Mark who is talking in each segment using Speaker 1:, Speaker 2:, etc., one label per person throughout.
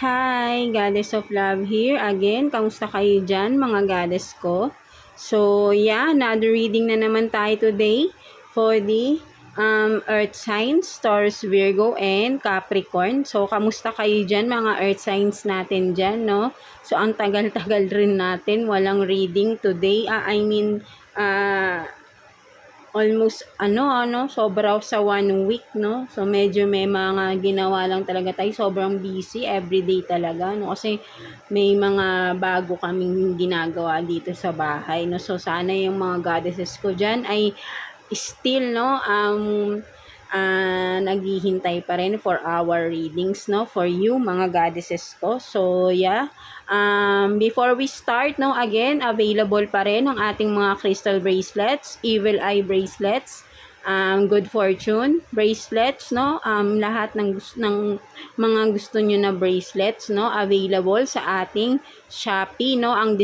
Speaker 1: Hi, Goddess of Love here again. Kamusta kayo dyan, mga goddess ko? So, yeah, another reading na naman tayo today for the Earth signs, Taurus, Virgo, and Capricorn. So, kamusta kayo dyan, mga Earth signs natin dyan, no? So, ang tagal-tagal rin natin, walang reading today. Almost sobra sa 1 week, no? So medyo may mga ginawa lang talaga tayo, sobrang busy everyday talaga, no? Kasi may mga bago kaming ginagawa dito sa bahay, no? So sana yung mga goddesses ko diyan ay still, no, naghihintay pa rin for our readings, no, for you, mga goddesses ko. So yeah, before we start, no, again, available pa rin ang ating mga crystal bracelets, evil eye bracelets, good fortune bracelets, no, lahat ng mga gusto nyo na bracelets, no, available sa ating Shopee, no. Ang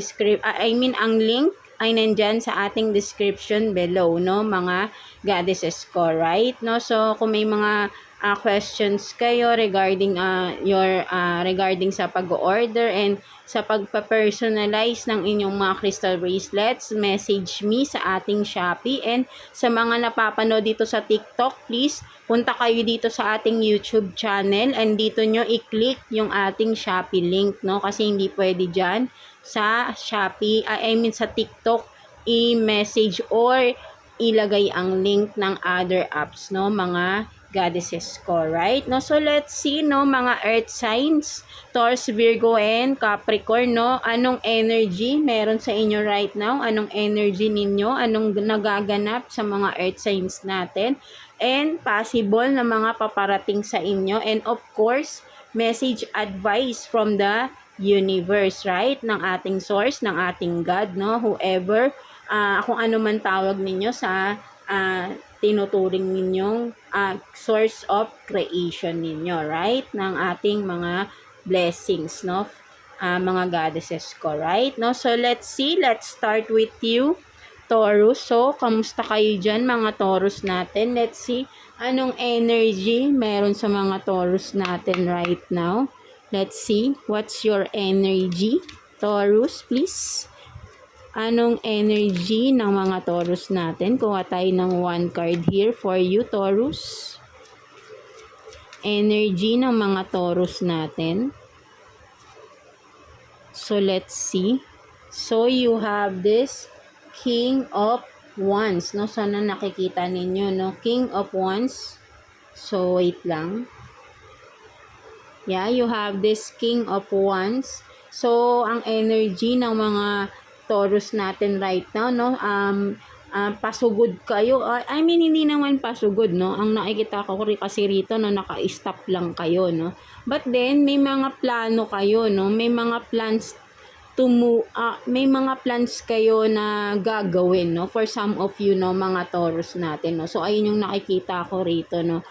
Speaker 1: link ay nandyan sa ating description below, no, mga goddesses ko, right? No, so kung may mga questions kayo regarding regarding sa pag-order and sa pagpa-personalize ng inyong mga crystal bracelets, message me sa ating Shopee. And sa mga napapanood dito sa TikTok, please punta kayo dito sa ating YouTube channel and dito nyo i-click yung ating Shopee link, no, kasi hindi pwede dyan sa Shopee, sa TikTok i-message or ilagay ang link ng other apps, no, mga goddesses ko, right? No, so let's see, no, mga earth signs, Taurus, Virgo, and Capricorn, no, anong energy meron sa inyo right now? Anong energy ninyo? Anong nagaganap sa mga earth signs natin? And possible na mga paparating sa inyo, and of course, message advice from the universe, right? Ng ating source, ng ating God, no? Whoever, kung ano man tawag ninyo sa tinuturing ninyong source of creation ninyo, right? Ng ating mga blessings, no? Mga goddesses ko, right? No? So, let's see. Let's start with you, Taurus. So, kamusta kayo dyan, mga Taurus natin? Let's see. Anong energy meron sa mga Taurus natin right now? Let's see. What's your energy, Taurus, please? Anong energy ng mga Taurus natin? Kuha tayo ng 1 card here for you, Taurus. Energy ng mga Taurus natin. So, let's see. So, you have this King of Wands, no? Sana nakikita ninyo, no? King of Wands. So, wait lang. Yeah, you have this King of Wands. So, ang energy ng mga Taurus natin right now, no, pasugod kayo. Hindi naman pasugod, no. Ang nakikita ko kasi rito, no, naka-stop lang kayo, no. But then, may mga plano kayo, no. May mga plans may mga plans kayo na gagawin, no, for some of you, no, mga Taurus natin, no. So, ayun yung nakikita ko rito, no.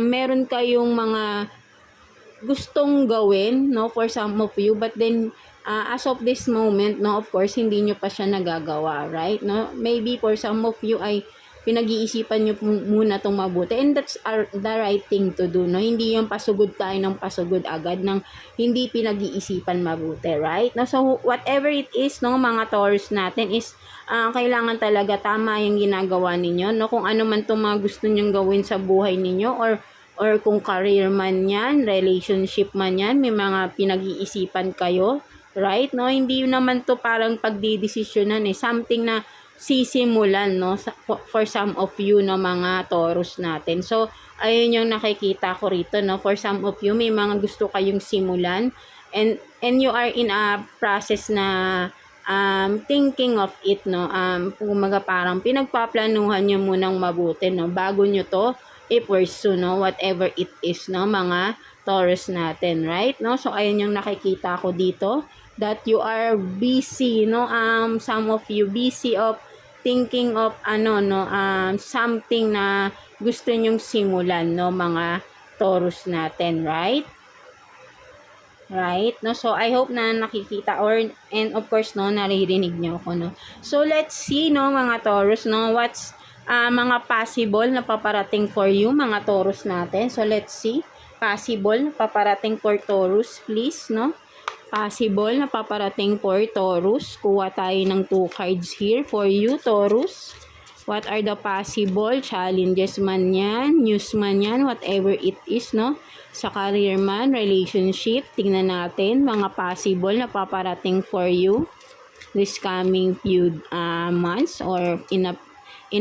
Speaker 1: Meron kayong mga gustong gawin, no, for some of you, but then as of this moment, no, of course hindi nyo pa siya nagagawa, right? No, maybe for some of you ay pinag-iisipan nyo muna itong mabuti, and that's the right thing to do, no? Hindi yung pasugod tayo ng pasugod agad ng hindi pinag-iisipan mabuti, right? No, so whatever it is, no, mga Taurus natin is kailangan talaga tama yung ginagawa ninyo, no? Kung ano man itong mga gusto nyong gawin sa buhay ninyo, or kung career man yan, relationship man yan, may mga pinag-iisipan kayo, right? No, hindi naman to parang pagdidesisyonan, something na sisimulan, no, for some of you, no, mga Taurus natin. So, ayun yung nakikita ko rito, no, for some of you, may mga gusto kayong simulan, and you are in a process na thinking of it, no, kumaga parang pinagpaplanuhan nyo munang mabuti, no, bago nyo to i-pursue, no, whatever it is, no, mga Taurus natin, right? No, so ayun yung nakikita ko dito, that you are busy, no, some of you busy of thinking of something na gusto nyong simulan, no, mga Taurus natin, right? Right? No, so I hope na nakikita and of course, no, naririnig niyo ako, no. So let's see, no, mga Taurus, no, what's mga possible na paparating for you, mga Taurus natin. So let's see. possible na paparating for Taurus, please, no? Possible na paparating for Taurus. Kuha tayo ng 2 cards here for you, Taurus. What are the possible challenges man yan, news man yan, whatever it is, no? Sa career man, relationship, tingnan natin mga possible na paparating for you this coming few months or in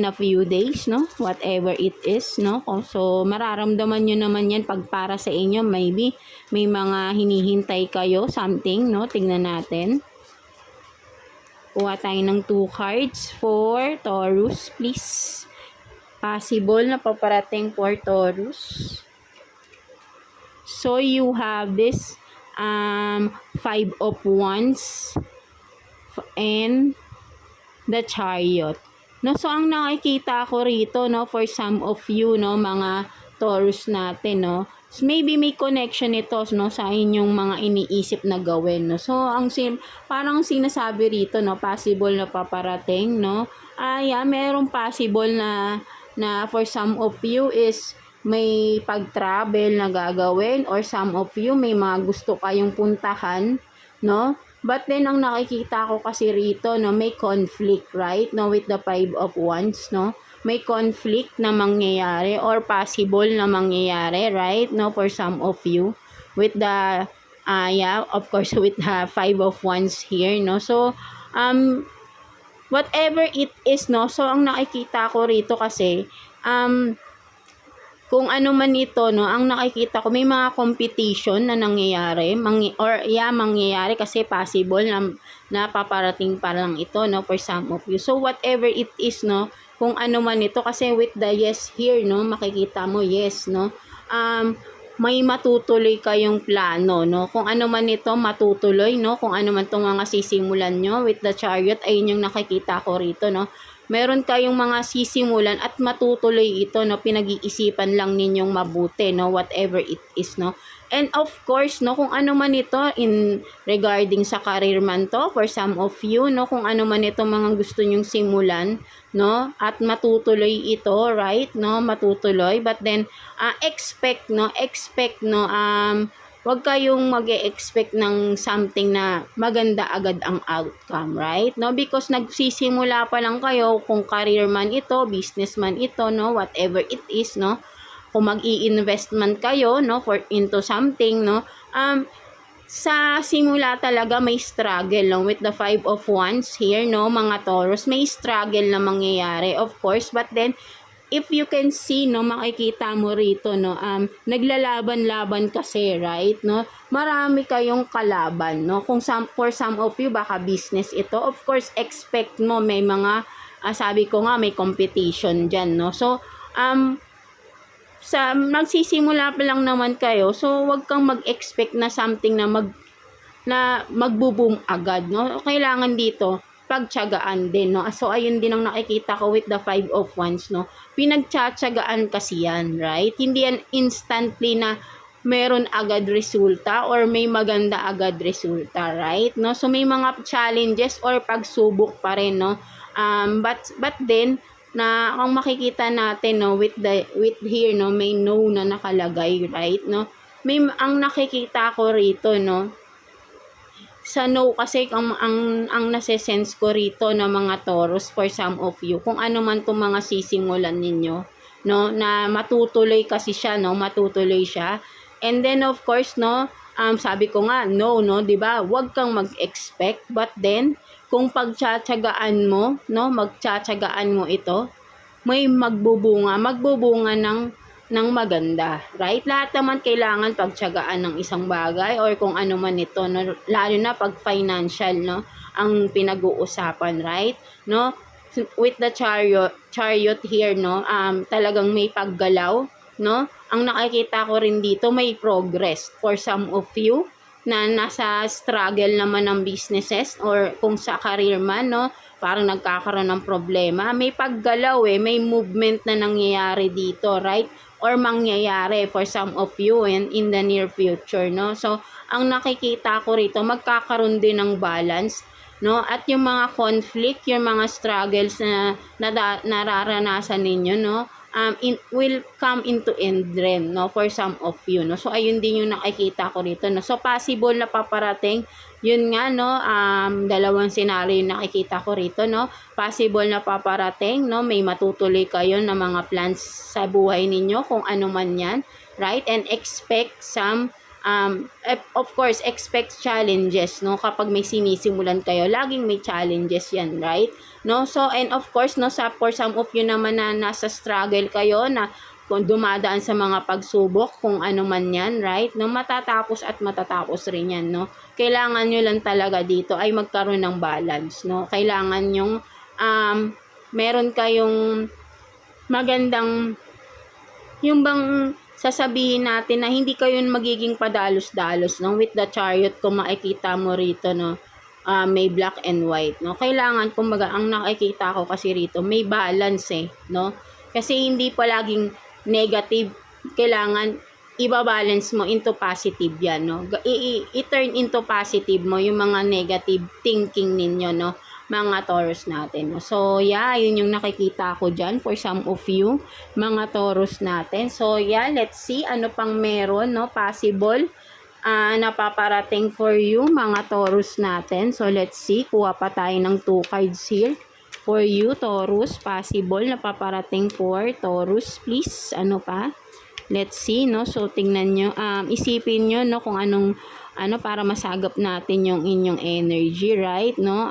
Speaker 1: a few days, no? Whatever it is, no? So, mararamdaman nyo naman yan pag para sa inyo. Maybe, may mga hinihintay kayo, something, no? Tingnan natin. Kuha tayo ng 2 cards for Taurus, please. Possible na paparating for Taurus. So, you have this 5 of Wands and the Chariot. No, so ang nakikita ko rito, no, for some of you, no, mga Taurus natin, no, so maybe may connection ito, no, sa inyong mga iniisip na gawin, no. So parang sinasabi rito, no, possible na paparating, no. Merong possible na for some of you is may pag-travel na gagawin, or some of you may mga gusto kayong puntahan, no. But then, ang nakikita ko kasi rito, no, may conflict, right? No, with the 5 of Wands, no? May conflict na mangyayari or possible na mangyayari, right? No, for some of you. With the, of course, with the 5 of Wands here, no? So, whatever it is, no? So, ang nakikita ko rito kasi, kung ano man ito, no, ang nakikita ko, may mga competition na nangyayari, mangyayari kasi possible na paparating pa lang ito, no, for some of you. So, whatever it is, no, kung ano man ito, kasi with the yes here, no, makikita mo, yes, no, may matutuloy kayong plano, no, kung ano man ito, matutuloy, no, kung ano man itong mga sisimulan nyo, with the Chariot, ayun yung nakikita ko rito, no. Meron kayong mga sisimulan at matutuloy ito, no, pinag-iisipan lang ninyong mabuti, no, whatever it is, no. And of course, no, kung ano man ito in regarding sa career man to, for some of you, no, kung ano man ito mga gusto nyong simulan, no, at matutuloy ito, right, no, matutuloy, but then, expect, no, wag kayong mag-e-expect ng something na maganda agad ang outcome, right? No, because nagsisimula pa lang kayo, kung career man ito, business man ito, no, whatever it is, no. Kung mag-i-invest man kayo, no, for into something, no. Sa simula talaga may struggle, no, with the 5 of Wands here, no, mga Taurus, may struggle na mangyayari, of course, but then if you can see, no, makikita mo rito, no, naglalaban-laban kasi, right, no, marami kayong kalaban, no, for some of you, baka business ito, of course, expect mo, may mga, sabi ko nga, may competition dyan, no, so, nagsisimula pa lang naman kayo, so, wag kang mag-expect na something na magbo-boom agad, no, kailangan dito, pagtiyagaan din, no? So, ayun din ang nakikita ko with the 5 of Wands, no? Pinagtsatsagaan kasi yan, right? Hindi yan instantly na meron agad resulta or may maganda agad resulta, right? No? So, may mga challenges or pagsubok pa rin, no? But then, na ang makikita natin, no, with here, no, may no na nakalagay, right? No? Ang nakikita ko rito, no, sa no kasi ang nase-sense ko rito na mga Taurus, for some of you, kung ano man itong mga sisimulan ninyo, no, na matutuloy kasi siya, no, matutuloy siya. And then of course, no, sabi ko nga, no, 'di ba? Huwag kang mag-expect, but then kung pagtsatsagaan mo, no, magtsatsagaan mo ito, may magbubunga ng maganda, right? Lahat naman kailangan pagtiyagaan ng isang bagay or kung ano man ito, no? Lalo na pag financial, no, ang pinag-uusapan, right? No, with the chariot here, no, talagang may paggalaw, no. Ang nakikita ko rin dito, may progress for some of you na nasa struggle naman ng businesses or kung sa career man, no, parang nagkakaroon ng problema, may paggalaw, may movement na nangyayari dito, right? Or mangyayari for some of you and in the near future, no? So, ang nakikita ko rito, magkakaroon din ng balance, no? At yung mga conflict, yung mga struggles na nararanasan ninyo, no? will come into end rin, no, for some of you, no. So ayun din yung nakikita ko rito, no. So possible na paparating, yun nga, no, dalawang scenario yung nakikita ko rito, no. Possible na paparating, no, may matutuloy kayo na mga plans sa buhay ninyo, kung ano man yan, right? And expect some of course, expect challenges, no? Kapag may sinisimulan kayo, laging may challenges yan, right? No? So, and of course, no, for some of you naman na nasa struggle kayo, na kung dumadaan sa mga pagsubok, kung ano man yan, right? No, matatapos at matatapos rin yan, no? Kailangan nyo lang talaga dito ay magkaroon ng balance, no? Kailangan yung meron kayong magandang, yung bang sasabihin natin na hindi kayo magiging padalos-dalos, no? With the Chariot, kung makikita mo rito, no, may black and white, no? Kailangan, kumbaga, ang nakikita ko kasi rito, may balance, no? Kasi hindi palaging negative, kailangan ibabalance mo into positive yan, no? I-turn into positive mo yung mga negative thinking ninyo, no, mga Taurus natin, no? So, yeah, yun yung nakikita ko dyan for some of you, mga Taurus natin. So, yeah, let's see ano pang meron, no, possible napaparating for you, mga Taurus natin. So, let's see, kuha pa tayo ng 2 cards here for you, Taurus. Possible napaparating for Taurus, please. Ano pa? Let's see, no? So, tingnan nyo, isipin nyo, no, kung anong, para masagap natin yung inyong energy, right, no?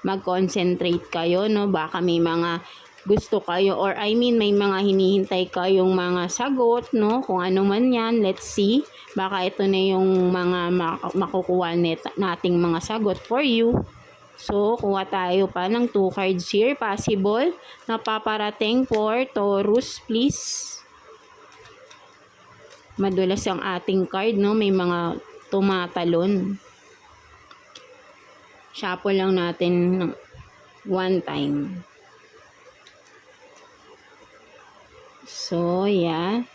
Speaker 1: Mag-concentrate kayo, no? Baka may mga gusto kayo, or I mean, may mga hinihintay kayong mga sagot, no? Kung ano man yan, let's see. Baka ito na yung mga makukuha nating mga sagot for you. So, kuha tayo pa ng 2 cards here. Possible na paparating for Taurus, please. Madulas ang ating card, no? May mga tumatalon. Shuffle lang natin 1 time. So, yeah.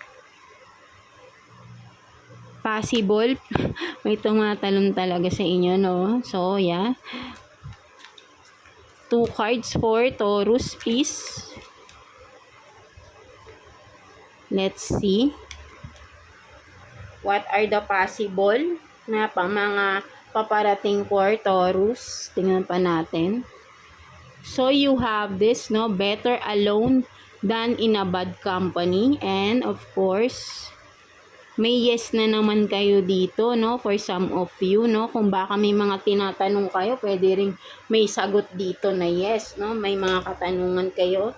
Speaker 1: Possible. May tumatalon talaga sa inyo, no? So, yeah. 2 cards for Taurus, please. Let's see. What are the possible na mga paparating for Taurus? Tingnan pa natin. So, you have this, no? Better alone than in a bad company. And, of course, may yes na naman kayo dito, no? For some of you, no? Kung baka may mga tinatanong kayo, pwede rin may sagot dito na yes, no? May mga katanungan kayo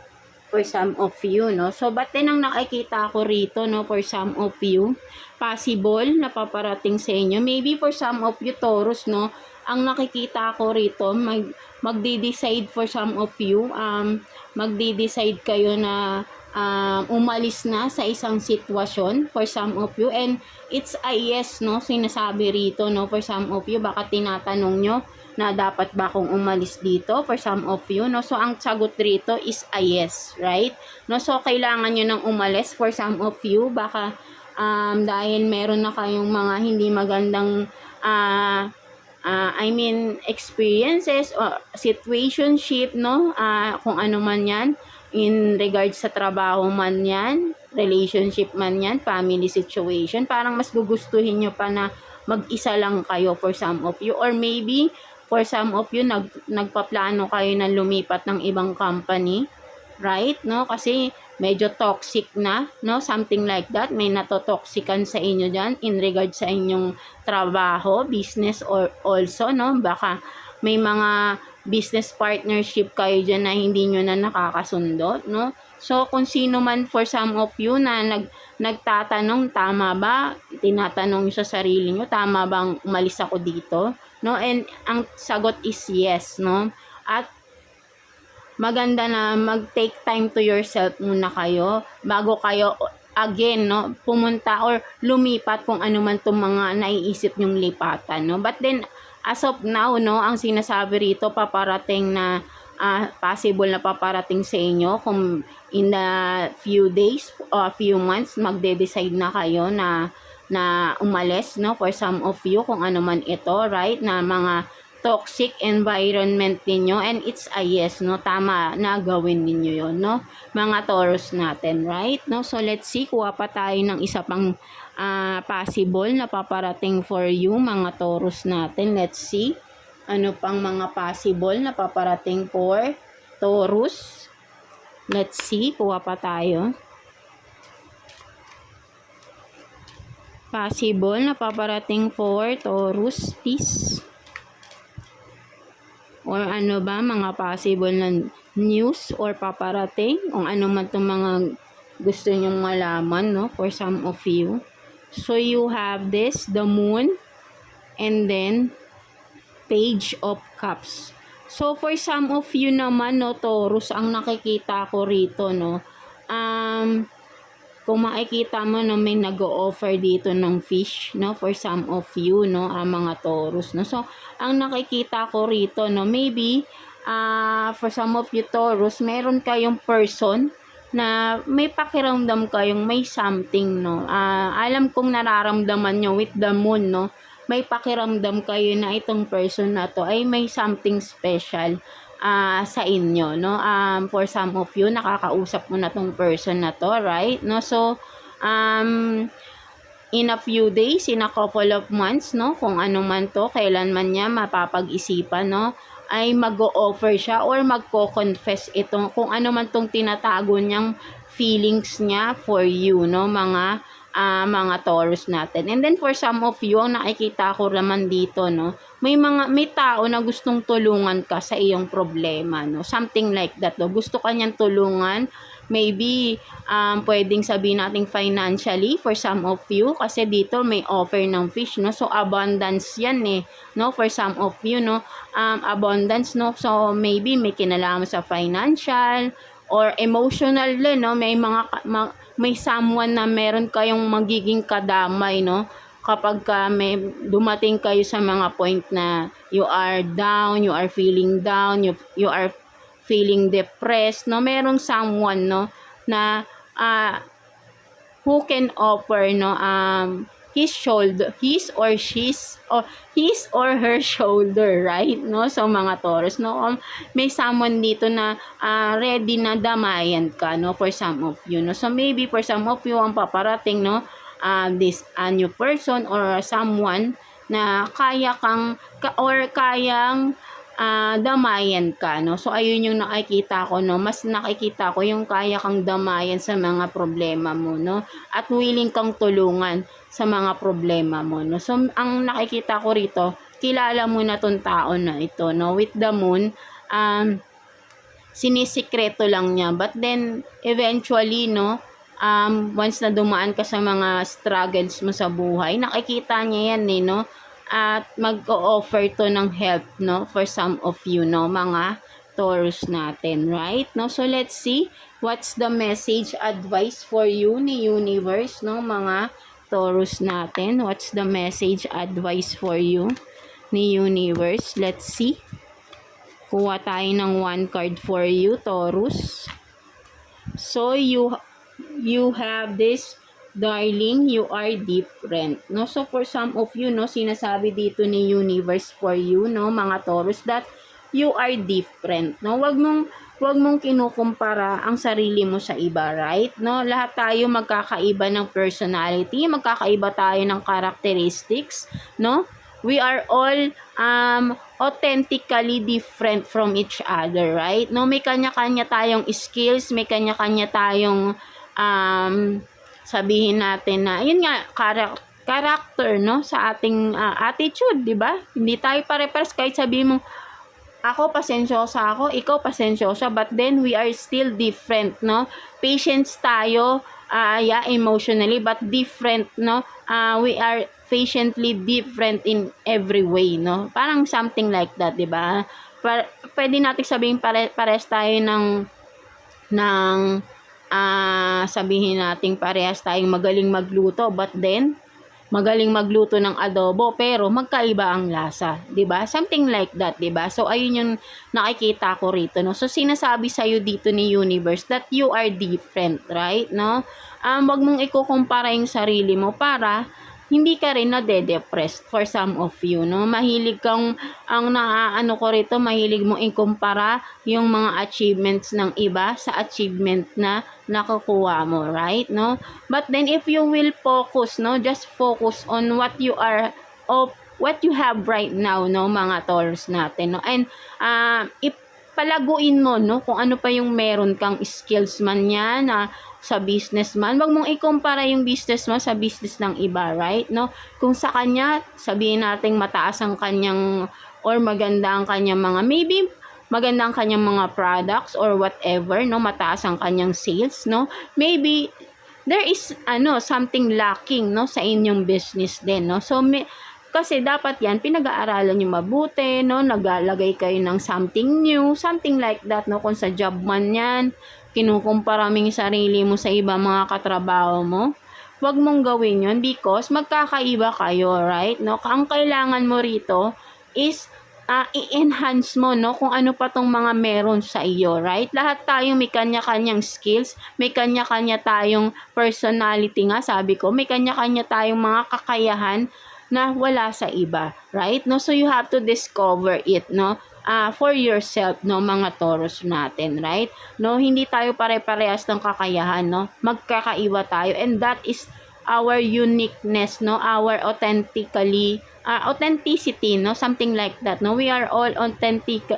Speaker 1: for some of you, no? So, ba't din ang nakikita ko rito, no? For some of you, possible na paparating sa inyo. Maybe for some of you, Taurus, no? Ang nakikita ko rito, magde-decide for some of you, magde-decide kayo na umalis na sa isang sitwasyon for some of you, and it's a yes, no, sinasabi rito, no, for some of you. Baka tinatanong nyo na dapat ba akong umalis dito for some of you, no. So ang sagot rito is a yes, right, no. So kailangan nyo nang umalis for some of you. Baka dahil meron na kayong mga hindi magandang experiences or situationship, no, kung ano man yan, in regards sa trabaho man yan, relationship man yan, family situation. Parang mas gugustuhin nyo pa na mag-isa lang kayo for some of you, or maybe for some of you nagpaplano kayo na lumipat ng ibang company, right, no, kasi medyo toxic na, no, something like that. May natotoxican sa inyo dyan in regards sa inyong trabaho, business, or also, no, baka may mga business partnership kayo dyan na hindi nyo na nakakasundo, no. So, kung sino man for some of you na nagtatanong, tama ba? Tinatanong sa sarili nyo, tama bang umalis ako dito? No, and ang sagot is yes, no. At maganda na mag-take time to yourself muna kayo bago kayo again, no, pumunta or lumipat kung ano man itong mga naiisip nyong lipatan, no. But then, as of now, no, ang sinasabi rito, paparating na possible na paparating sa inyo kung in the few days or few months magde-decide na kayo na umalis, no, for some of you, kung ano man ito, right, na mga toxic environment ninyo, and it's a yes, no? Tama na gawin ninyo yon, no? Mga Taurus natin, right? No? So, let's see, kuha pa tayo ng isa pang possible na paparating for you, mga Taurus natin. Let's see, ano pang mga possible na paparating for Taurus. Let's see, kuha pa tayo. Possible na paparating for Taurus, please. Or ano ba mga possible na news or paparating, kung ano man itong mga gusto nyong malaman, no, for some of you. So you have this, the moon, and then Page of Cups. So for some of you naman, no, Taurus, ang nakikita ko rito, no, kung makikita mo, no, may nag-o-offer dito ng fish, no, for some of you, no, mga Taurus, no. So ang nakikita ko rito, no, maybe for some of you Taurus, meron kayong person na may pakiramdam kayong may something, no. Alam kong nararamdaman nyo with the moon, no. May pakiramdam kayo na itong person na to ay may something special sa inyo, no. For some of you, nakakausap mo na tong person na to, right? No, so in a few days, in a couple of months, no, kung ano man to, kailan man niya mapapag-isipan, no, ay mag-o-offer siya or magko-confess itong kung ano man tong tinatago niyang feelings niya for you, no, mga Taurus natin. And then for some of you, ang nakikita ko naman dito, no, may tao na gustong tulungan ka sa iyong problema, no, something like that, no. Gusto ka niyang tulungan, maybe pwedeng sabihin natin financially for some of you, kasi dito may offer ng fish, no. So abundance yan, no, for some of you, no, abundance, no. So maybe may kinalaman sa financial or emotional din, no. May someone na meron kayong magiging kadamay, no, kapag may dumating kayo sa mga point na you are down, you are feeling down, you are feeling depressed, no. Merong someone, no, na who can offer, no, his or her shoulder, right? No, so mga Taurus, no, may someone dito na ready na damayan ka, no, for some of you, no. So maybe for some of you, ang paparating, no, this new person or someone na kayang damayan ka, no. So ayun yung nakikita ko, no. Mas nakikita ko yung kaya kang damayan sa mga problema mo, no, at willing kang tulungan sa mga problema mo, no. So ang nakikita ko rito, kilala mo na tong tao na ito, no. With the moon, sinisikreto lang niya, but then eventually, no, once na dumaan ka sa mga struggles mo sa buhay, nakikita niya yan, no, at mag-o-offer to ng help, no, for some of you, no, mga Taurus natin, right? No, so let's see what's the message advice for you ni universe, no, mga Taurus natin. What's the message advice for you ni universe? Let's see. Kuha tayo ng one card for you, Taurus. So you have this, darling, you are different, no. So for some of you, no, sinasabi dito ni universe for you, no, mga Taurus, that you are different, no. Wag mong kinukumpara ang sarili mo sa iba, right? No, lahat tayo magkakaiba ng personality, magkakaiba tayo ng characteristics, no. We are all authentically different from each other, right? No, may kanya-kanya tayong skills, may kanya-kanya tayong sabihin natin na yun nga, character, no, sa ating attitude, di ba? Hindi tayo pare-pares, kahit sabihin mo ako pasensyosa ako, ikaw pasensyosa, but then we are still different, no. Patience tayo, emotionally, but different, no. We are patiently different in every way, no. Parang something like that, di ba? Pwede natin sabihin pares tayo ng sabihin natin parehas tayong magaling magluto, but then magaling magluto ng adobo pero magkaiba ang lasa, 'di ba? Something like that, 'di ba? So ayun yung nakikita ko rito, no. So sinasabi sa iyo dito ni universe that you are different, right? No? Wag mong ikukumpara yung sarili mo para hindi ka rin nade-depressed for some of you, no? Mahilig kang, ang naaano ko rito, mahilig mo ikumpara yung mga achievements ng iba sa achievement na nakukuha mo, right? No? But then if you will focus, no, just focus on what you are, of what you have right now, no, mga Taurus natin, no? And palaguin mo, no, kung ano pa yung meron kang skills man yan, sa business man. Wag mong ikumpara yung business mo sa business ng iba, right? No? Kung sa kanya, sabihin nating mataas ang kanyang, or maganda ang kanyang mga, maybe maganda ang kanyang mga products or whatever, no? Mataas ang kanyang sales, no? Maybe there is something lacking, no, sa inyong business din, no? So kasi dapat yan pinag-aaralan niyo mabuti, no? Naglalagay kayo ng something new, something like that, no? Kung sa job man yan, kinukumpara mo yung sarili mo sa iba mga katrabaho mo, wag mong gawin yun because magkakaiba kayo, right? No? Ang kailangan mo rito is i-enhance mo, no, kung ano pa tong mga meron sa iyo, right? Lahat tayo may kanya-kanyang skills, may kanya-kanya tayong personality nga, sabi ko, may kanya-kanya tayong mga kakayahan na wala sa iba, right? No, so you have to discover it, no? For yourself, no, mga Taurus natin, right? No, hindi tayo pare-parehas ng kakayahan, no? Magkakaiba tayo, and that is our uniqueness, no? Our authenticity, no? Something like that, no? We are all authentically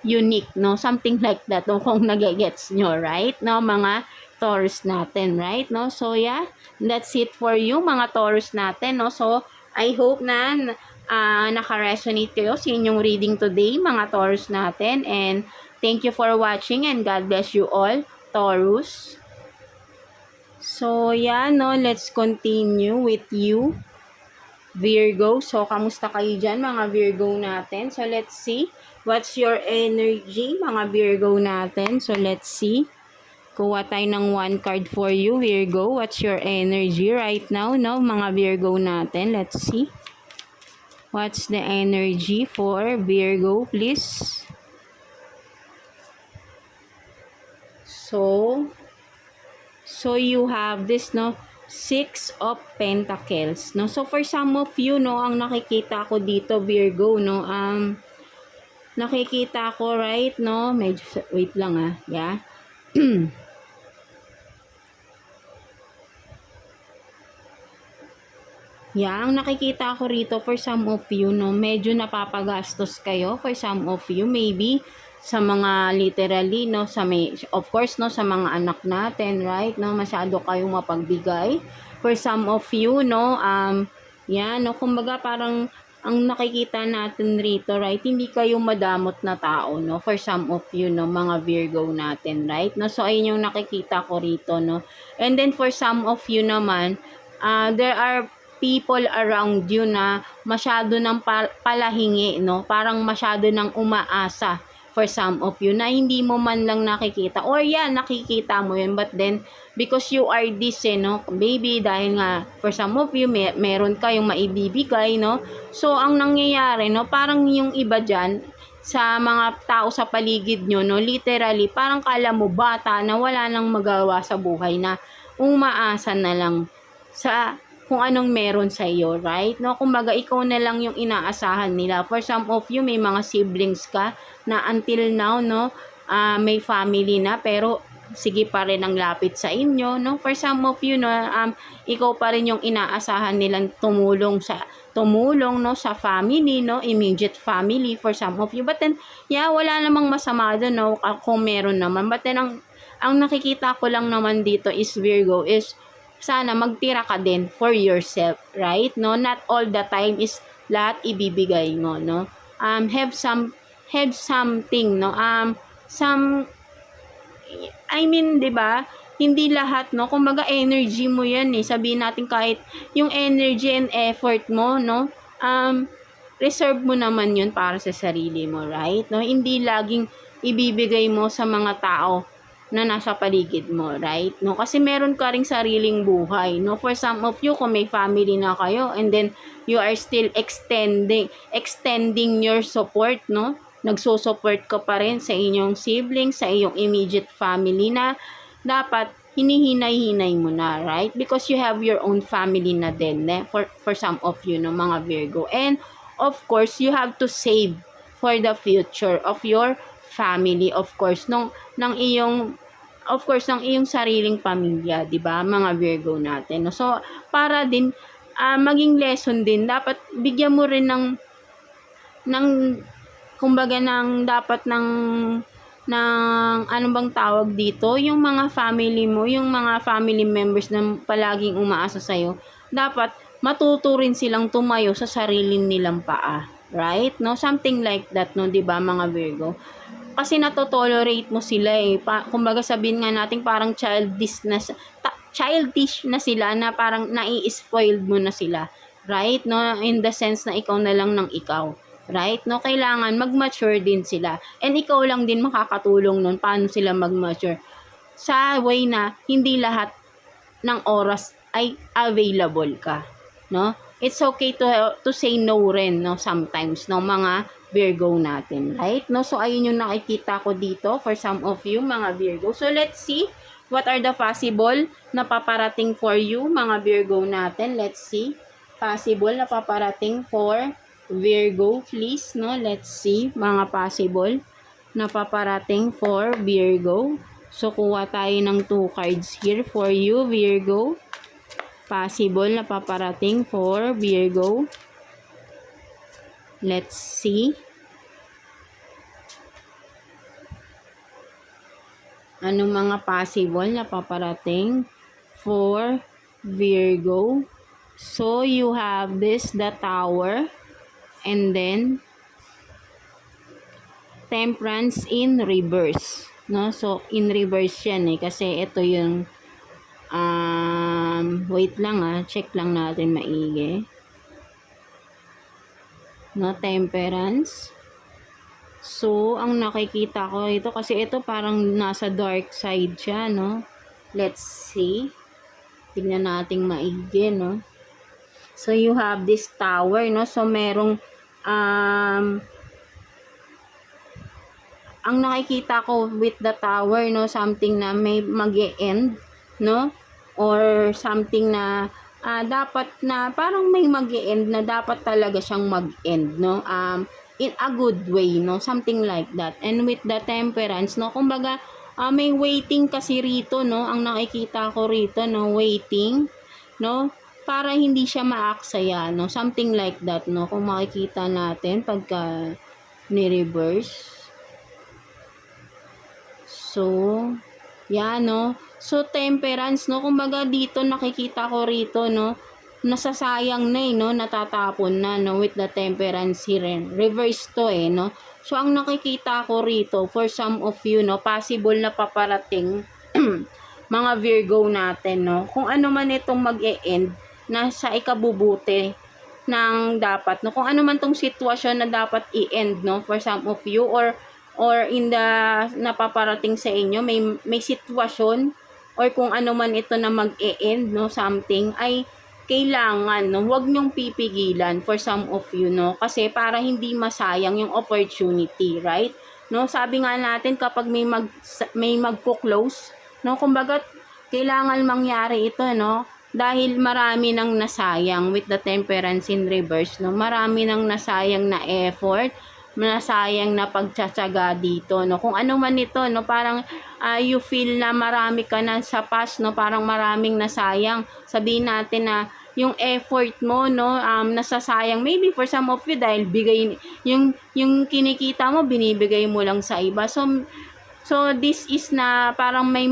Speaker 1: unique, no? Something like that, no? Kung nagigets nyo, right? No, mga Taurus natin, right? No, so yeah, that's it for you, mga Taurus natin, no? So I hope na naka-resonate kayo sa inyong reading today, mga Taurus natin, and thank you for watching, and God bless you all, Taurus. So yeah, no, let's continue with you, Virgo. So kamusta kayo dyan, mga Virgo natin? So let's see what's your energy, mga Virgo natin. So let's see, kuha tayo ng one card for you, Virgo. What's your energy right now, no, mga Virgo natin? Let's see. What's the energy for Virgo, please? So you have this, no, Six of Pentacles, no? So for some of you, no, ang nakikita ko dito, Virgo, no, nakikita ko, right, no, medyo, wait lang, yeah. Yeah, ang nakikita ko rito for some of you, no, medyo napapagastos kayo for some of you, maybe sa mga literally, no, sa may, of course, no, sa mga anak natin, right, no, masyado kayong mapagbigay for some of you, no, yeah, no, kumbaga parang ang nakikita natin rito, right, hindi kayo madamot na tao, no, for some of you, no, mga Virgo natin, right, no, so ayun yung nakikita ko rito, no, and then for some of you naman, there are people around you na masyado ng palahingi, no? Parang masyado ng umaasa for some of you na hindi mo man lang nakikita. Or yan, nakikita mo yun. But then, because you are this, no? Maybe dahil nga, for some of you, meron kayong maibibigay, no? So, ang nangyayari, no? Parang yung iba dyan, sa mga tao sa paligid nyo, no? Literally, parang kala mo bata na wala nang magawa sa buhay na umaasa na lang sa kung anong meron sa iyo, right? No, kumbaga ikaw na lang yung inaasahan nila. For some of you, may mga siblings ka na until now, no, may family na pero sige pa rin ang lapit sa inyo, no? For some of you, no, ikaw pa rin yung inaasahan nilang tumulong, no, sa family, no, immediate family for some of you. But then, yeah, wala namang masama doon, no, kung meron naman. But then, ang nakikita ko lang naman dito is Virgo is sana magtira ka din for yourself, right? No, not all the time is lahat ibibigay mo, no? Have something, no? I mean, 'di ba? Hindi lahat, no? Kumbaga energy mo 'yan eh. Sabihin natin kahit yung energy and effort mo, no? Reserve mo naman 'yun para sa sarili mo, right? No, hindi laging ibibigay mo sa mga tao na nasa paligid mo, right? No, kasi meron ka ring sariling buhay, no? For some of you, kung may family na kayo and then you are still extending your support, no? Nagso-support ka pa rin sa inyong siblings, sa iyong immediate family na dapat hinihinay-hinay mo na, right? Because you have your own family na din, for some of you, no, mga Virgo. And, of course, you have to save for the future of your family, of course, ng iyong sariling pamilya, 'di ba, mga Virgo natin. No? So, para din maging lesson din, dapat bigyan mo rin ng kumbaga dapat ng ano bang tawag dito, yung mga family mo, yung mga family members na palaging umaasa sa'yo, dapat matuto rin silang tumayo sa sarili nilang paa. Right? No? Something like that, no? 'Di ba, mga Virgo? Kasi nato-tolerate mo sila eh. Kumbaga sabihin nga natin parang childish na sila, na parang nai-spoiled mo na sila. Right? No? In the sense na ikaw na lang ng ikaw. Right? No? Kailangan mag-mature din sila. And ikaw lang din makakatulong nun paano sila mag-mature. Sa way na hindi lahat ng oras ay available ka. No? It's okay to say no rin, no, sometimes, no, mga Virgo natin, right? No, so ayun yung nakikita ko dito for some of you, mga Virgo. So let's see what are the possible na paparating for you, mga Virgo natin. Let's see possible na paparating for Virgo, please, no? Let's see mga possible na paparating for Virgo. So kuha tayo ng 2 cards here for you, Virgo. Possible na paparating for Virgo. Let's see. Anong mga possible na paparating for Virgo? So, you have this, the Tower. And then, Temperance in reverse. No? So, in reverse yan eh. Kasi ito yung wait lang check lang natin maigi. No, Temperance. So, ang nakikita ko ito, kasi ito parang nasa dark side siya, no? Let's see. Tingnan natin maigi, no? So, you have this Tower, no? So, merong ang nakikita ko with the Tower, no? Something na may mag-e-end, no? Or something na dapat na parang may mag-e-end na dapat talaga siyang mag-end, no? In a good way, no? Something like that. And with the Temperance, no? Kumbaga, may waiting kasi rito, no? Ang nakikita ko rito, no? Waiting, no? Para hindi siya maaksaya, no? Something like that, no? Kung makikita natin pagka ni-reverse. So, yan, no? So, Temperance, no? Kumbaga dito nakikita ko rito, no? Nasasayang na no? Natatapon na, no? With the Temperance here. Reverse to no? So, ang nakikita ko rito, for some of you, no? Possible na paparating mga Virgo natin, no? Kung ano man itong mag-e-end na sa ikabubuti ng dapat, no? Kung ano man tong sitwasyon na dapat i-end, no? For some of you, or in the napaparating sa inyo, may sitwasyon, or kung ano man ito na mag-e-end, no, something, ay kailangan, no, huwag nyong pipigilan for some of you, no, kasi para hindi masayang yung opportunity, right? No, sabi nga natin kapag may magko-close, no, kumbaga kailangan mangyari ito, no, dahil marami nang nasayang with the Temperance in reverse, no, marami nang nasayang na effort, nasayang na pagtsatsaga dito, no, kung ano man ito, no, parang you feel na marami ka na sa past, no, parang maraming nasayang, sabihin natin na yung effort mo, no, nasasayang, maybe for some of you dahil bigay yung kinikita mo binibigay mo lang sa iba, so this is na parang may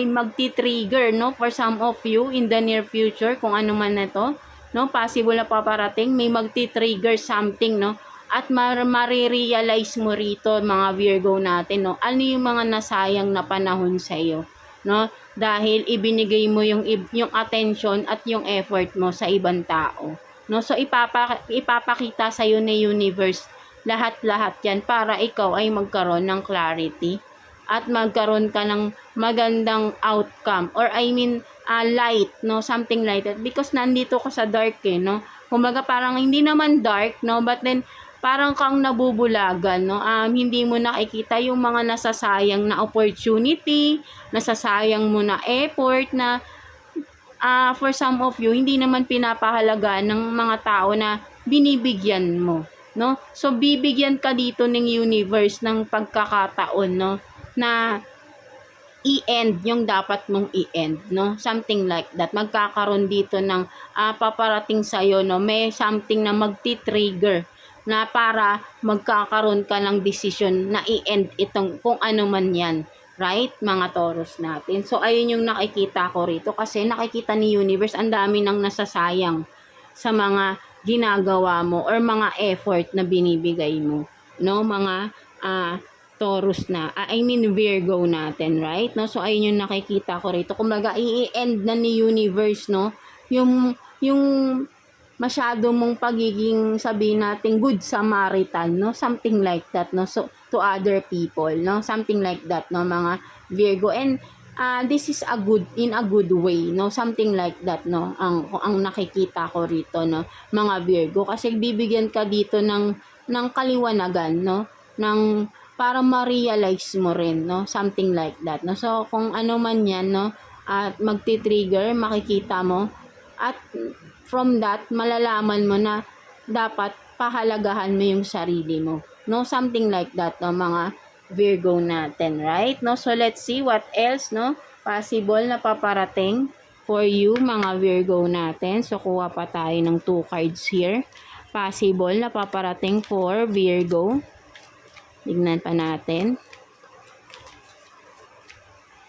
Speaker 1: magti-trigger, no, for some of you in the near future, kung ano man ito, no, possible na paparating, may magti-trigger something, no, at marirealize mo rito, mga Virgo natin, no, ano yung mga nasayang na panahon sa iyo, no, dahil ibinigay mo yung attention at yung effort mo sa ibang tao, no. So ipapakita sa iyo ni universe lahat-lahat yan para ikaw ay magkaroon ng clarity at magkaroon ka ng magandang outcome, or I mean light, no, something like that, because nandito ka sa dark no. Kumbaga parang hindi naman dark, no, but then parang kang nabubulagan, no? Hindi mo nakikita yung mga nasasayang na opportunity, nasasayang mo na effort na for some of you, hindi naman pinapahalagaan ng mga tao na binibigyan mo, no? So, bibigyan ka dito ng universe ng pagkakataon, no? Na i-end yung dapat mong i-end, no? Something like that. Magkakaroon dito ng paparating sa'yo, no? May something na magti-trigger na para magkakaroon ka ng decision na i-end itong kung ano man yan. Right, mga Taurus natin. So, ayun yung nakikita ko rito kasi nakikita ni universe ang dami nang nasasayang sa mga ginagawa mo or mga effort na binibigay mo. No, mga Taurus na, I mean Virgo natin, right? No, so ayun yung nakikita ko rito. Kumbaga, i-end na ni universe, no? Yung masyado mong pagiging, sabihin natin, good Samaritan, no? Something like that, no? So, to other people, no? Something like that, no? Mga Virgo. And, this is in a good way, no? Something like that, no? Ang nakikita ko rito, no? Mga Virgo. Kasi bibigyan ka dito ng kaliwanagan, no? Para ma-realize mo rin, no? Something like that, no? So, kung ano man yan, no? At magti-trigger, makikita mo. At from that, malalaman mo na dapat pahalagahan mo yung sarili mo. No? Something like that, no? Mga Virgo natin, right? No? So, let's see what else, no? Possible na paparating for you, mga Virgo natin. So, kuha pa tayo ng 2 cards here. Possible na paparating for Virgo. Tignan pa natin.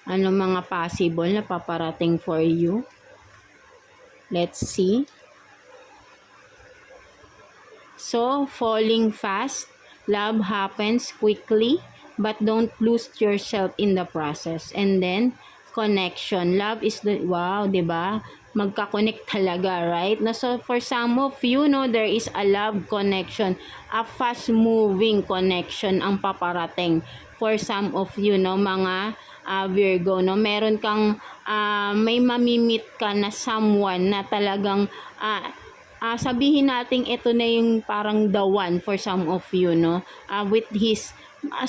Speaker 1: Ano mga possible na paparating for you? Let's see. So, falling fast. Love happens quickly, but don't lose yourself in the process. And then, connection. Love is the, wow, diba? Magka-connect talaga, right? No, so, for some of you, no, there is a love connection. A fast-moving connection ang paparating. For some of you, no, mga Virgo, no, meron kang may mamimit ka na someone na talagang sabihin natin ito na yung parang the one for some of you, no, with his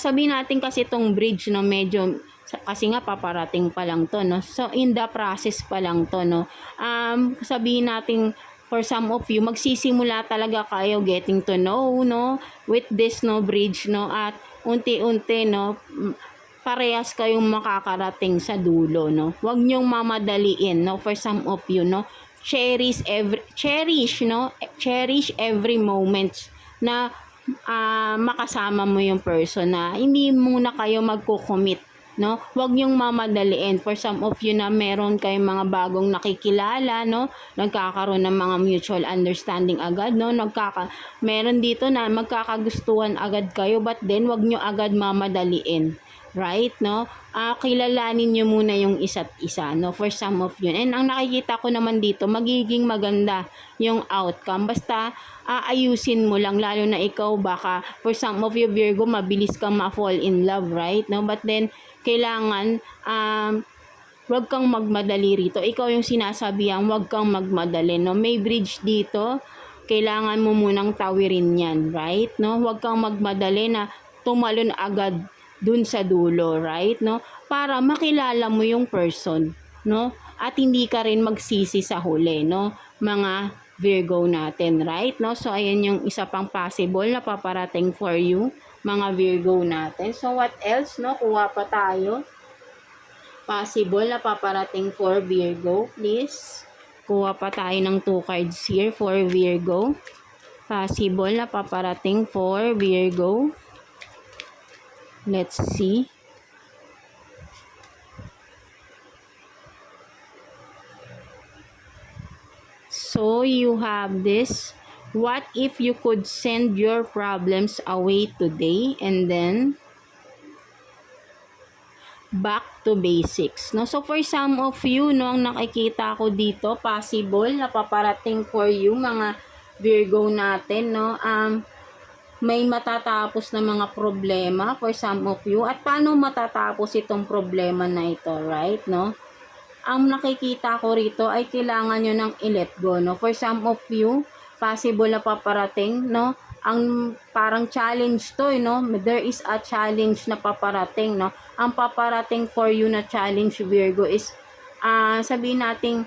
Speaker 1: sabihin natin kasi itong bridge, no, medyo kasi nga paparating pa lang to, no, so in the process pa lang to, no, sabihin natin for some of you magsisimula talaga kayo getting to know, no, with this, no, bridge, no, at unti-unti, no, parehas kayong makakarating sa dulo, no. Huwag niyong mamadaliin, no, for some of you, no. Cherish every moment na makasama mo yung person, na hindi muna kayo magko-commit, no. Huwag niyong mamadaliin. For some of you na meron kayong mga bagong nakikilala, no, nagkakaroon ng mga mutual understanding agad, no, meron dito na magkakagustuhan agad kayo, but then huwag niyo agad mamadaliin. Right, no? Kilalanin nyo muna yung isa't isa, no? For some of you. And ang nakikita ko naman dito, magiging maganda yung outcome. Basta, ayusin mo lang, lalo na ikaw, baka, for some of you, Virgo, mabilis kang ma-fall in love, right? No? But then, kailangan, wag kang magmadali rito. Ikaw yung sinasabihan, wag kang magmadali, no? May bridge dito, kailangan mo munang tawirin yan, right? No? Wag kang magmadali na tumalon agad dun sa dulo, right, no, para makilala mo yung person, no, at hindi ka rin magsisi sa huli, no, mga Virgo natin, right, no. So ayan yung isa pang possible na paparating for you, mga Virgo natin. So what else, no, kuha pa tayo. Possible na paparating for Virgo, please. Kuha pa tayo ng 2 cards here for Virgo. Possible na paparating for Virgo. Let's see. So you have this. What if you could send your problems away today and then back to basics, no? So for some of you, no, ang nakikita ko dito, possible na paparating for you, mga Virgo natin, no, may matatapos na mga problema for some of you. At paano matatapos itong problema na ito, right, no? Ang nakikita ko rito ay kailangan nyo ng i-let go, no? For some of you, possible na paparating, no, ang parang challenge to, no? There is a challenge na paparating, no? Ang paparating for you na challenge, Virgo, is sabihin nating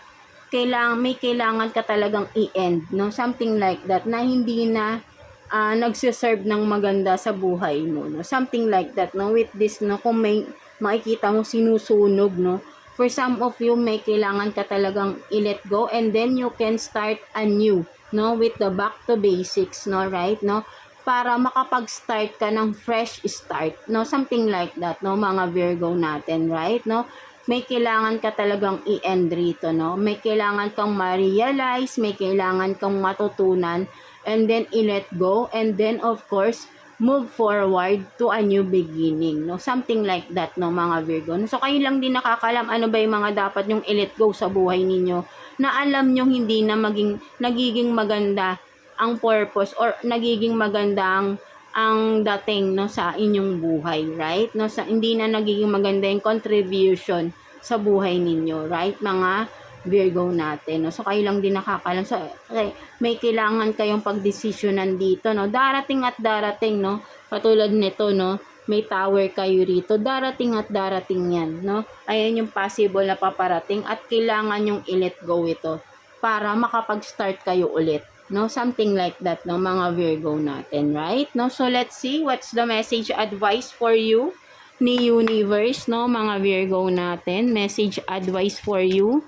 Speaker 1: may kailangan ka talagang i-end, no? Something like that, na hindi na nagsiserve ng maganda sa buhay mo, no? Something like that, no? With this, no? Kung may makikita mo sinusunog, no? For some of you, may kailangan ka talagang i-let go, and then you can start anew, no? With the back to basics, no? Right, no? Para makapag-start ka ng fresh start, no? Something like that, no? Mga Virgo natin, right, no? May kailangan ka talagang i-end rito, no? May kailangan kang ma-realize, may kailangan kang matutunan, and then i-let go, and then of course, move forward to a new beginning, no? Something like that, no, mga Virgo. So, kayo lang din nakakalam ano ba yung mga dapat yung i-let go sa buhay ninyo, na alam nyo hindi na nagiging maganda ang purpose, or nagiging maganda ang dating, no, sa inyong buhay, right? No, hindi na nagiging maganda yung contribution sa buhay ninyo, right, mga Virgo natin, no? So, kayo lang din nakakalam. So, okay, may kailangan kayong pagdesisyonan dito, no? Darating at darating, no? Katulad nito, no? May tower kayo rito. Darating at darating yan, no? Ayan yung possible na paparating, at kailangan yung i-let go ito para makapag-start kayo ulit, no? Something like that, no, mga Virgo natin, right? No? So, let's see what's the message advice for you ni Universe, no, mga Virgo natin. Message advice for you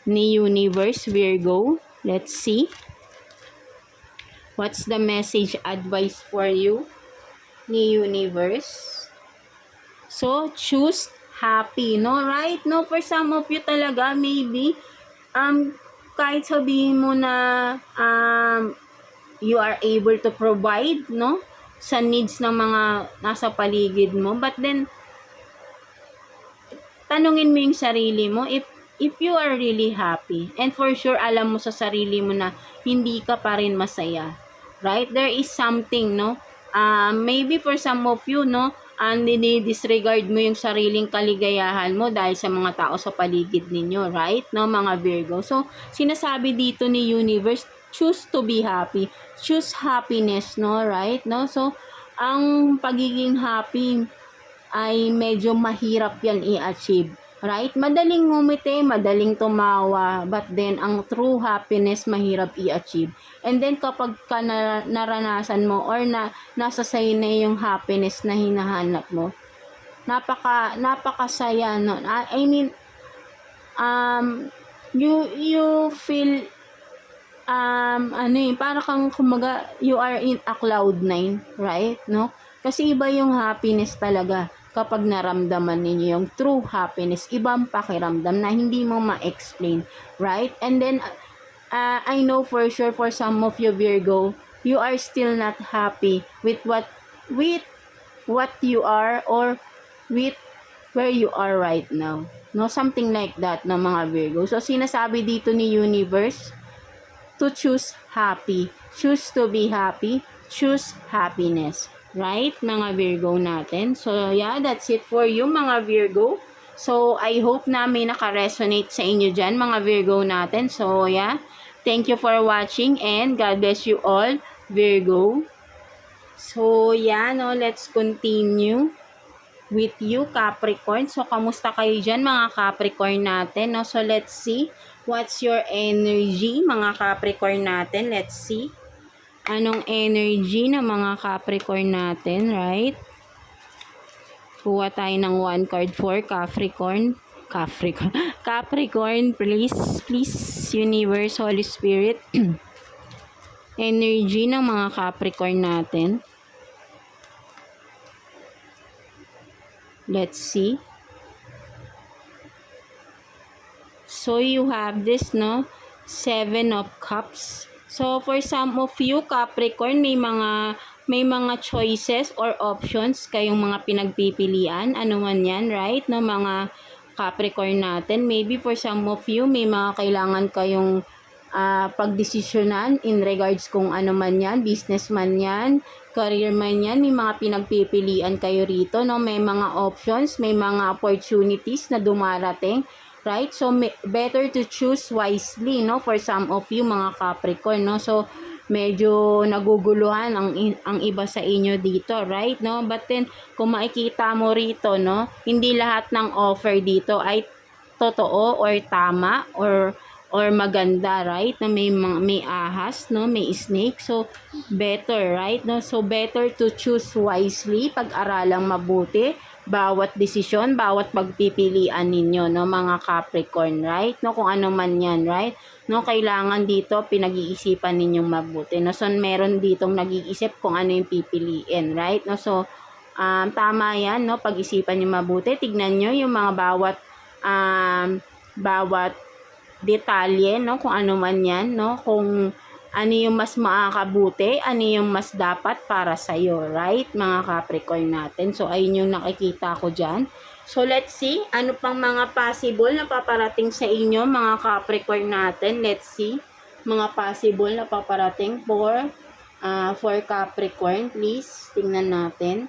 Speaker 1: ni Universe, Virgo. Let's see what's the message advice for you ni Universe. So, choose happy, no, right? No, for some of you talaga, maybe kahit sabihin mo na you are able to provide, no, sa needs ng mga nasa paligid mo, but then tanungin mo yung sarili mo if you are really happy, and for sure alam mo sa sarili mo na hindi ka pa rin masaya, right? There is something, no, maybe for some of you, no, disregard mo yung sariling kaligayahan mo dahil sa mga tao sa paligid ninyo, right, no, mga Virgo. So, sinasabi dito ni Universe, choose to be happy, choose happiness, no, right, no? So, ang pagiging happy ay medyo mahirap yan i-achieve, right? Madaling ngumiti, madaling tumawa, but then ang true happiness mahirap i-achieve. And then kapag ka naranasan mo, or nasa sa'yo na yung happiness na hinahanap mo, napakasaya, no? I mean, you feel para kang kumaga, you are in a cloud nine, right, no? Kasi iba yung happiness talaga kapag naramdaman ninyo yung true happiness. Ibang pakiramdam na hindi mo ma-explain, right? And then I know for sure for some of you Virgo, you are still not happy with what you are, or with where you are right now, no? Something like that, no, mga Virgo. So, sinasabi dito ni Universe to choose happy, choose to be happy, choose happiness, right, mga Virgo natin. So, yeah, that's it for you, mga Virgo. So, I hope na may naka-resonate sa inyo dyan, mga Virgo natin. So, yeah, thank you for watching, and God bless you all, Virgo. So, yeah, no, let's continue with you, Capricorn. So, kamusta kayo dyan, mga Capricorn natin, no? So, let's see what's your energy, mga Capricorn natin. Let's see anong energy ng mga Capricorn natin, right? Kuha tayo ng one card for Capricorn. Capricorn, please, Universe, Holy Spirit. Energy ng mga Capricorn natin. Let's see. So, you have this, no? 7 of Cups. So, for some of you, Capricorn, may mga choices or options kayong mga pinagpipilian. Ano man yan, right? No, mga Capricorn natin. Maybe for some of you, may mga kailangan kayong pagdesisyonan in regards kung ano man yan, business man yan, career man yan, may mga pinagpipilian kayo rito, no? May mga options, may mga opportunities na dumarating, right? So, better to choose wisely, no? For some of you, mga Capricorn, no? So, medyo naguguluhan ang iba sa inyo dito, right? No? But then, kung makikita mo rito, no, hindi lahat ng offer dito ay totoo or tama or maganda, right? Na may ahas, no, may snake. So better, right? No? So better to choose wisely, pag-aralang mabuti bawat desisyon, bawat pagpipilian ninyo, no, mga Capricorn, right? No, kung ano man 'yan, right? No, kailangan dito pinag-iisipan ninyong mabuti. No, so meron ditong nag-iisip kung ano yung pipiliin, right? No, so tama 'yan, no, pag-isipan niyo mabuti. Tignan niyo yung mga bawat detalye, no, kung ano man 'yan, no, kung ano yung mas makakabuti, ano yung mas dapat para sa iyo, right, mga Capricorn natin. So ayun yung nakikita ko diyan. So let's see ano pang mga possible na paparating sa inyo, mga Capricorn natin. Let's see mga possible na paparating for Capricorn. Please tingnan natin.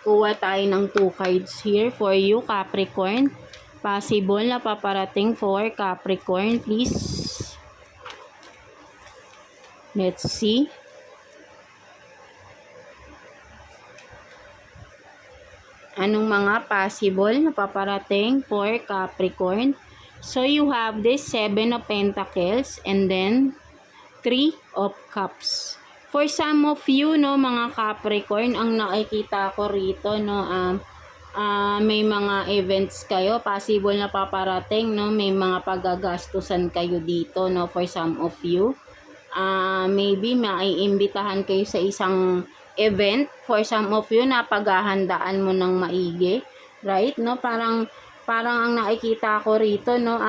Speaker 1: Kuha tayo ng 2 cards here for you, Capricorn. Possible na paparating for Capricorn, please. Let's see. Anong mga possible na paparating for Capricorn? So you have this 7 of Pentacles and then 3 of Cups. For some of you, no, mga Capricorn, ang nakikita ko rito, no, may mga events kayo, possible na paparating, no, may mga paggagastusan kayo dito, no, for some of you. Maybe maiimbitahan kayo sa isang event, for some of you na paghahandaan mo ng maigi, right? No, parang ang nakikita ko rito, no,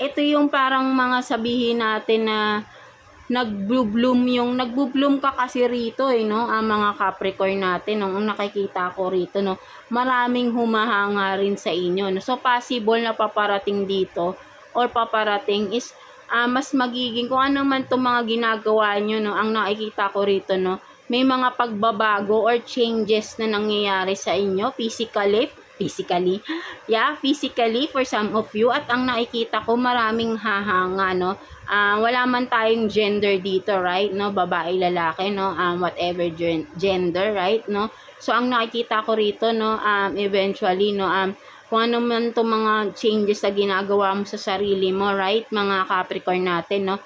Speaker 1: ito yung parang mga sabihin natin na nagbo-bloom ka kasi rito, no, ang mga Capricorn natin, no, ang nakikita ko rito, no, maraming humahanga rin sa inyo, no. So possible na paparating dito or paparating is mas magiging kung ano man itong mga ginagawa nyo, no, ang nakikita ko rito, no, may mga pagbabago or changes na nangyayari sa inyo physically for some of you, at ang nakikita ko maraming hahanga, no. Wala man tayong gender dito, right, no, babae, lalaki, no, whatever gender, right, no. So ang nakikita ko rito, no, eventually, no, kung ano man itong mga changes na ginagawa mo sa sarili mo, right, mga Capricorn natin, no,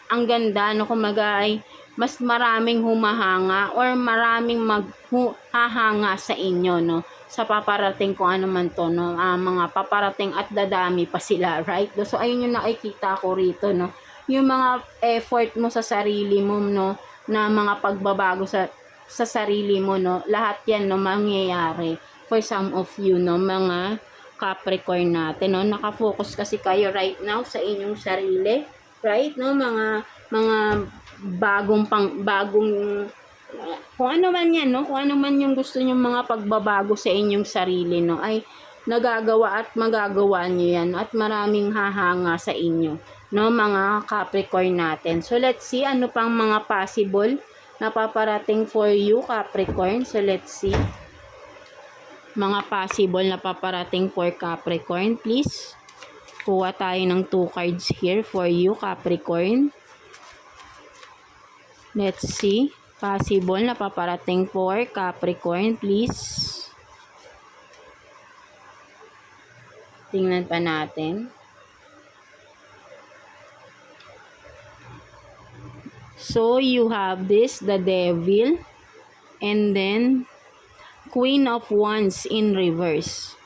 Speaker 1: ang ganda, no, kumaga ay mas maraming humahanga or maraming maghahanga sa inyo, no, sa paparating kung ano man to, no, mga paparating at dadami pa sila, right. So ayun yung nakikita ko rito, no, yung mga effort mo sa sarili mo, no, na mga pagbabago sa sarili mo, no, lahat yan, no, mangyayari for some of you, no, mga Capricorn natin, no. Nakafocus kasi kayo right now sa inyong sarili, right, no, mga bagong kung ano man yan, no, kung ano man yung gusto nyong mga pagbabago sa inyong sarili, no, ay nagagawa at magagawa nyo yan, at maraming hahanga sa inyo, no, mga Capricorn natin. So let's see ano pang mga possible na paparating for you, Capricorn. So let's see mga possible na paparating for Capricorn, please. Kuha tayo ng 2 cards here for you, Capricorn. Let's see. Possible na paparating for Capricorn, please. Tingnan pa natin. So, you have this, the Devil, and then Queen of Wands in reverse.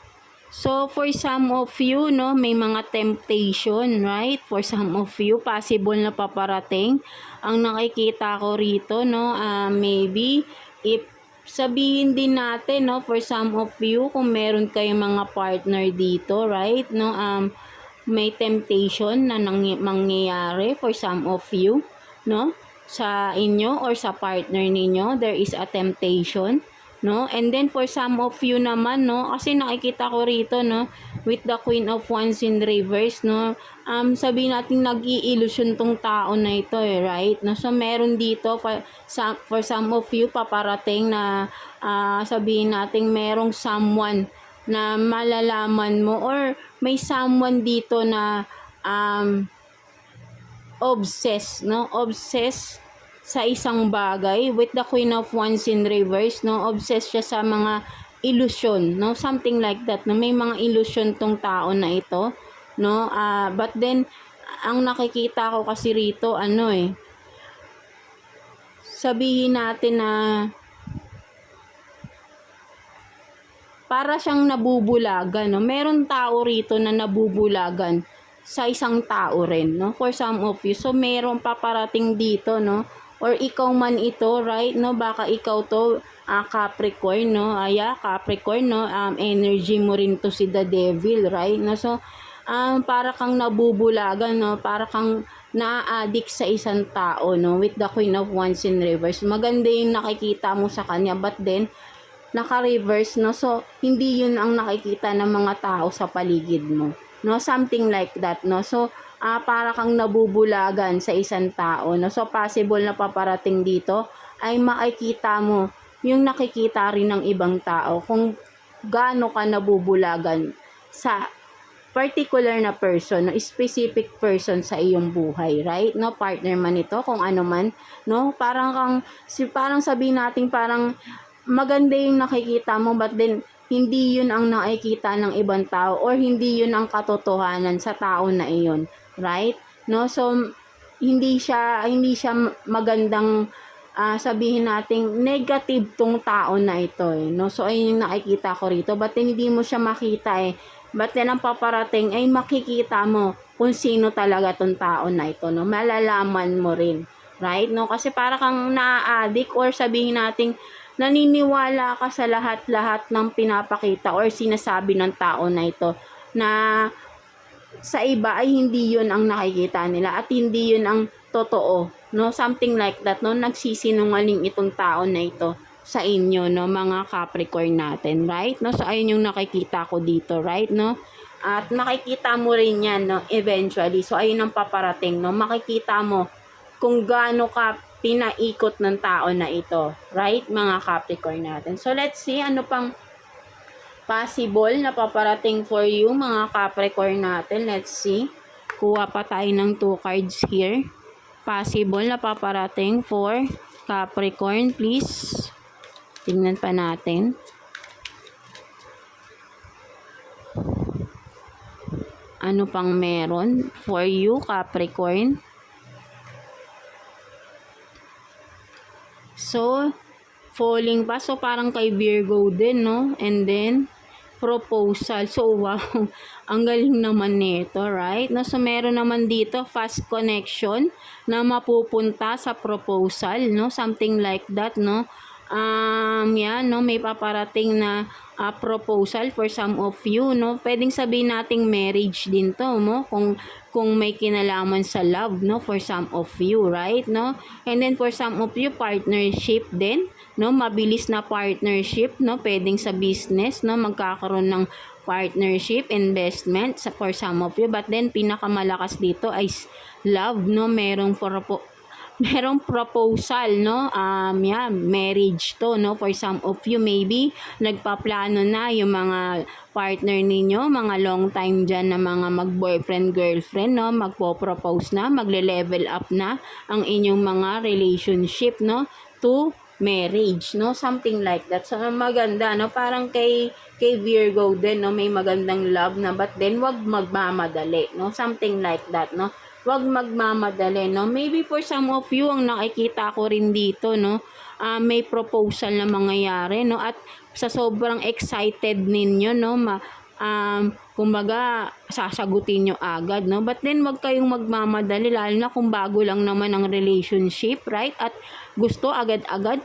Speaker 1: So, for some of you, no, may mga temptation, right? For some of you, possible na paparating. Ang nakikita ko rito, no, maybe, if sabihin din natin, no, for some of you, kung meron kayong mga partner dito, right? No, may temptation na mangyayari for some of you, no? Sa inyo or sa partner ninyo, there is a temptation, no? And then for some of you naman, no, kasi nakikita ko rito, no, with the Queen of Wands in reverse, no, sabihin natin nag-i-illusion tong tao na ito, right? No, so meron dito for some of you paparating na sabihin natin merong someone na malalaman mo, or may someone dito na obsessed, no? Obsessed sa isang bagay with the Queen of Wands in reverse, no? Obsessed siya sa mga illusion, no? Something like that, no? May mga illusion tong tao na ito, no? But then ang nakikita ko kasi rito, sabihin natin na para siyang nabubulagan, no? Meron tao rito na nabubulagan sa isang tao rin, no? For some of you. So, meron paparating dito, no? Or ikaw man ito, right? No? Baka ikaw to, Capricorn, no? Capricorn, no? Energy mo rin to si the devil, right? No? So, para kang nabubulagan, no? Para kang na-addict sa isang tao, no? With the Queen of Wands in reverse. Maganda yung nakikita mo sa kanya, but then, naka-reverse, no? So, hindi yun ang nakikita ng mga tao sa paligid mo, no? Something like that, no? So, para kang nabubulagan sa isang tao, no? So, possible na paparating dito ay makikita mo yung nakikita rin ng ibang tao kung gaano ka nabubulagan sa particular na person, no? Specific person sa iyong buhay, right? No, partner man ito, kung ano man, no? Parang sabihin natin parang maganda yung nakikita mo, but then hindi yun ang nakikita ng ibang tao or hindi yun ang katotohanan sa tao na iyon, right? No, so hindi siya magandang sabihin nating negative tong tao na ito, no? So ayun yung nakikita ko rito, but then hindi mo siya makita, but then ang paparating ay makikita mo kung sino talaga tong tao na ito, no? Malalaman mo rin, right? No, kasi para kang na-addict or sabihin nating naniniwala ka sa lahat-lahat ng pinapakita or sinasabi ng tao na ito, na sa iba ay hindi yun ang nakikita nila at hindi yun ang totoo, no? Something like that, no? Nagsisinungaling itong tao na ito sa inyo, no? Mga Capricorn natin, right? No? So, ayun yung nakikita ko dito, right? No? At makikita mo rin yan, no? Eventually. So, ayun ang paparating, no? Makikita mo kung gaano ka pinaikot ng tao na ito, right, mga Capricorn natin. So, let's see ano pang possible na paparating for you, mga Capricorn natin. Let's see. Kuha pa tayo ng 2 cards here. Possible na paparating for Capricorn, please. Tingnan pa natin. Ano pang meron for you, Capricorn? So, falling pa. So, parang kay Virgo din, no? And then, proposal. So, wow. Ang galing naman nito, right? No? So, meron naman dito, fast connection na mapupunta sa proposal, no? Something like that, no? Yan, no? May paparating na proposal for some of you, no? Pwedeng sabihin nating marriage din to, no? Kung may kinalaman sa love, no? For some of you, right? No? And then for some of you, partnership din, no? Mabilis na partnership, no? Pwedeng sa business, no? Magkakaroon ng partnership, investment for some of you. But then pinakamalakas dito ay love, no? Merong proposal, no? Marriage to, no? For some of you, maybe nagpaplano na yung mga partner ninyo, mga long time dyan na mga mag-boyfriend, girlfriend, no? Magpo-propose na, magle-level up na ang inyong mga relationship, no? To marriage, no? Something like that. So, maganda, no? Parang kay Virgo din, no? May magandang love na, but then wag magmamadali, no? Something like that, no? Wag magmamadali, no? Maybe for some of you, ang nakikita ko rin dito, no? May proposal na mangyayari, no? At sa sobrang excited ninyo, no? Kumbaga, sasagutin nyo agad, no? But then, wag kayong magmamadali, lalo na kung bago lang naman ang relationship, right? At gusto agad-agad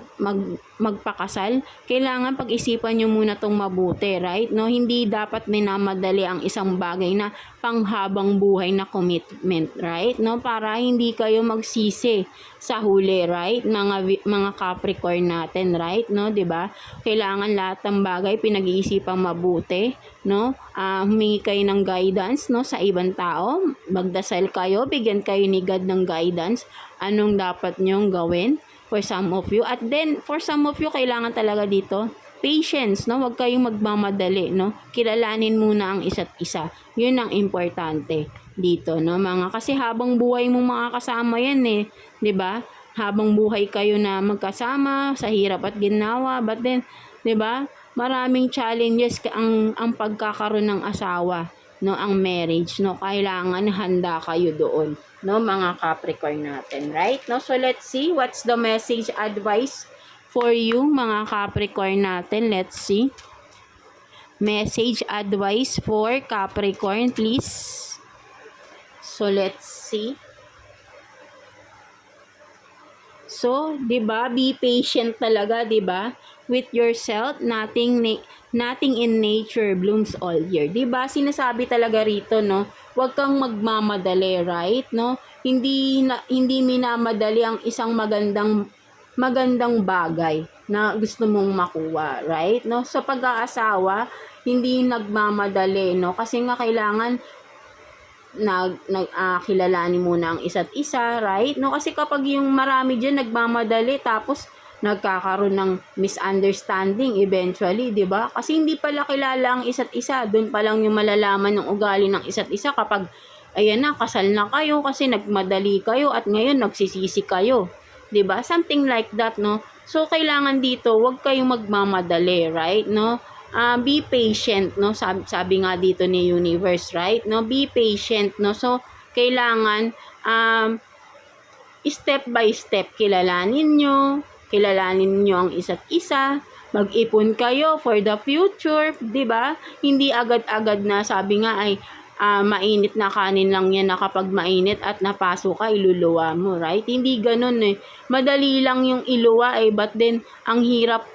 Speaker 1: magpakasal, kailangan pag-isipan nyo muna tong mabuti, right? No, hindi dapat minamadali ang isang bagay na panghabang buhay na commitment, right? No, para hindi kayo magsisi sa huli, right? Mga Capricorn natin, right? No, 'di ba? Kailangan lahat ng bagay pinag-iisipang mabuti, no? Humingi kayo ng guidance, no, sa ibang tao. Magdasal kayo, bigyan kayo ni God ng guidance. Anong dapat nyong gawin? For some of you. At then, for some of you, kailangan talaga dito patience, no? Huwag kayong magmamadali, no? Kilalanin muna ang isa't isa. Yun ang importante dito, no? Kasi habang buhay mong makakasama yan eh, 'di ba? Habang buhay kayo na magkasama sa hirap at ginhawa, but then, 'di ba? Maraming challenges ang pagkakaroon ng asawa, no? Ang marriage, no? Kailangan handa kayo doon, no? Mga Capricorn natin, right? No? So let's see what's the message advice for you, mga Capricorn natin. Let's see. Message advice for Capricorn, please. So, let's see. So, 'di ba? Be patient talaga, 'di ba? With yourself, nothing in nature blooms all year. 'Di ba? Sinasabi talaga rito, no? Huwag kang magmamadali, right? No? Hindi minamadali ang isang magandang bagay na gusto mong makuha, right? No? Sa pag-aasawa, hindi nagmamadali, no? Kasi nga kailangan kilalanin muna ang isa't isa, right? No? Kasi kapag yung marami diyan nagmamadali tapos nagkakaroon ng misunderstanding eventually, 'di ba? Kasi hindi pala kilala ang isa't isa. Doon pa lang yung malalaman ng ugali ng isa't isa kapag ayan na, kasal na kayo kasi nagmadali kayo at ngayon nagsisisi kayo. 'Di ba? Something like that, no? So kailangan dito, 'wag kayong magmamadali, right? No? Be patient, no? Sabi nga dito ni Universe, right? No? Be patient, no? So kailangan step by step kilalanin nyo ang isa't isa, mag-ipon kayo for the future, 'di ba? Hindi agad-agad na sabi nga ay mainit na kanin lang yan na kapag mainit at napasok ka, iluluwa mo, right? Hindi ganun eh. Madali lang yung iluwa eh, but then, ang hirap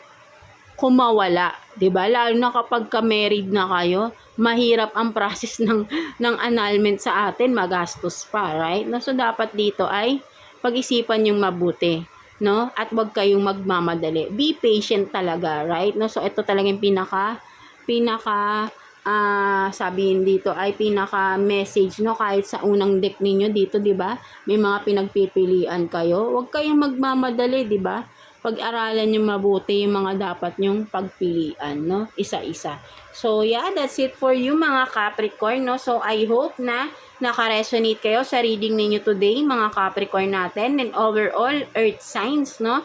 Speaker 1: kumawala, 'di ba? Lalo na kapag ka-married na kayo, mahirap ang process ng annulment sa atin, magastos pa, right? No, so dapat dito ay pag-isipan yung mabuti, no? At 'wag kayong magmamadali. Be patient talaga, right? No, so ito talaga yung pinaka sabihin dito ay pinaka message, no? Kahit sa unang deck ninyo dito, 'di ba? May mga pinagpipilian kayo. Huwag kayong magmamadali, 'di ba? Pag-aralan niyo mabuti yung mga dapat nyong pagpilian, no? Isa-isa. So, yeah, that's it for you, mga Capricorn, no? So, I hope na naka-resonate kayo sa reading ninyo today, mga Capricorn natin, and overall, Earth signs, no?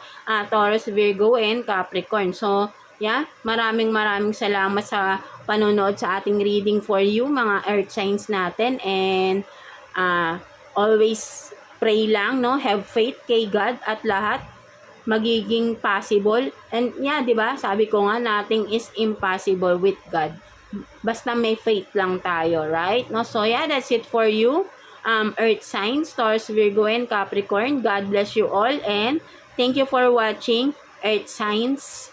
Speaker 1: Taurus, Virgo, and Capricorn. So, yeah, maraming salamat sa panonood sa ating reading for you, mga Earth signs natin, and always pray lang, no? Have faith kay God at lahat magiging possible. And yeah, 'di ba? Sabi ko nga, nothing is impossible with God. Basta may faith lang tayo, right? No? So yeah, that's it for you. Earth signs, Taurus, Virgo, and Capricorn. God bless you all, and thank you for watching Earth signs.